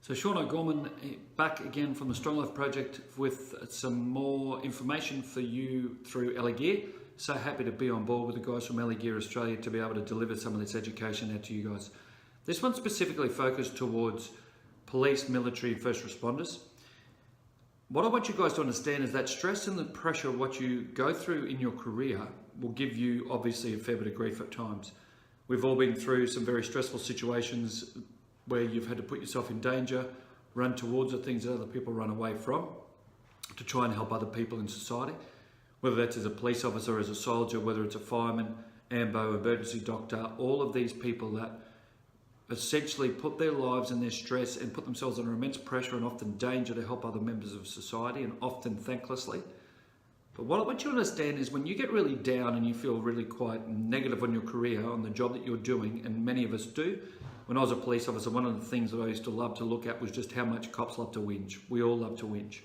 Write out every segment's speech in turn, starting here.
So Sean O'Gorman back again from the Strong Life Project with some more information for you through LEGEAR. So happy to be on board with the guys from LEGEAR Australia to be able to deliver some of this education out to you guys. This one's specifically focused towards police, military and first responders. What I want you guys to understand is that stress and the pressure of what you go through in your career will give you obviously a fair bit of grief at times. We've all been through some very stressful situations where you've had to put yourself in danger, run towards the things that other people run away from to try and help other people in society, whether that's as a police officer, as a soldier, whether it's a fireman, AMBO, emergency doctor, all of these people that essentially put their lives and their stress and put themselves under immense pressure and often danger to help other members of society, and often thanklessly. But what I want you to understand is when you get really down and you feel really quite negative on your career, on the job that you're doing, and many of us do. When I was a police officer, one of the things that I used to love to look at was just how much cops love to whinge. We all love to whinge.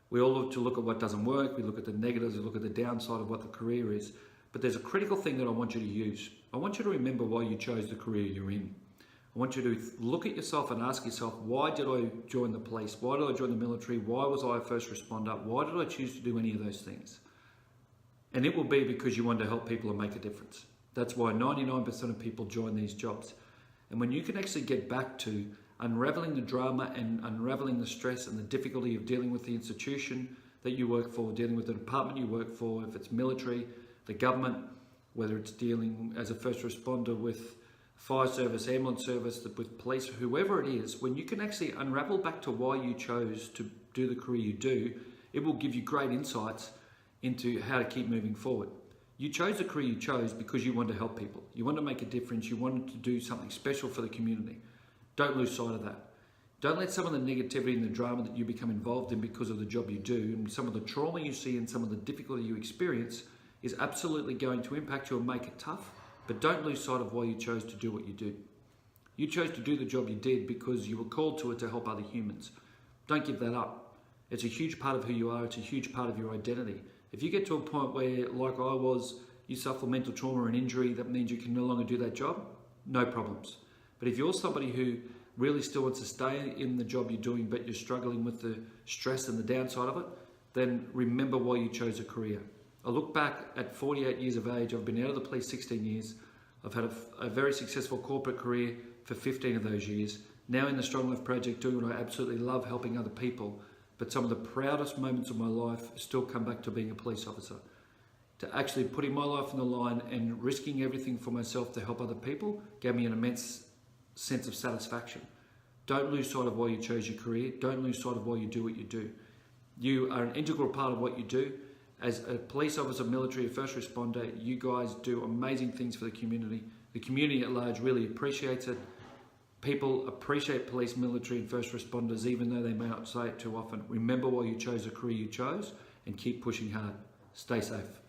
We all love to look at what doesn't work, we look at the negatives, we look at the downside of what the career is. But there's a critical thing that I want you to use. I want you to remember why you chose the career you're in. I want you to look at yourself and ask yourself, why did I join the police? Why did I join the military? Why was I a first responder? Why did I choose to do any of those things? And it will be because you want to help people and make a difference. That's why 99% of people join these jobs. And when you can actually get back to unraveling the drama and unraveling the stress and the difficulty of dealing with the institution that you work for, dealing with the department you work for, if it's military, the government, whether it's dealing as a first responder with fire service, ambulance service, with police, whoever it is, when you can actually unravel back to why you chose to do the career you do, it will give you great insights into how to keep moving forward. You chose the career you chose because you want to help people. You want to make a difference. You wanted to do something special for the community. Don't lose sight of that. Don't let some of the negativity and the drama that you become involved in because of the job you do and some of the trauma you see and some of the difficulty you experience is absolutely going to impact you and make it tough. But don't lose sight of why you chose to do what you do. You chose to do the job you did because you were called to it to help other humans. Don't give that up. It's a huge part of who you are. It's a huge part of your identity. If you get to a point where, like I was, you suffer mental trauma and injury, that means you can no longer do that job, no problems. But if you're somebody who really still wants to stay in the job you're doing, but you're struggling with the stress and the downside of it, then remember why you chose a career. I look back at 48 years of age, I've been out of the police 16 years, I've had a very successful corporate career for 15 of those years, now in the Strong Life Project doing what I absolutely love, helping other people. But some of the proudest moments of my life still come back to being a police officer. To actually putting my life on the line and risking everything for myself to help other people gave me an immense sense of satisfaction. Don't lose sight of why you chose your career. Don't lose sight of why you do what you do. You are an integral part of what you do. As a police officer, military, a first responder, you guys do amazing things for the community. The community at large really appreciates it. People appreciate police, military and first responders even though they may not say it too often. Remember why you chose the career you chose and keep pushing hard. Stay safe.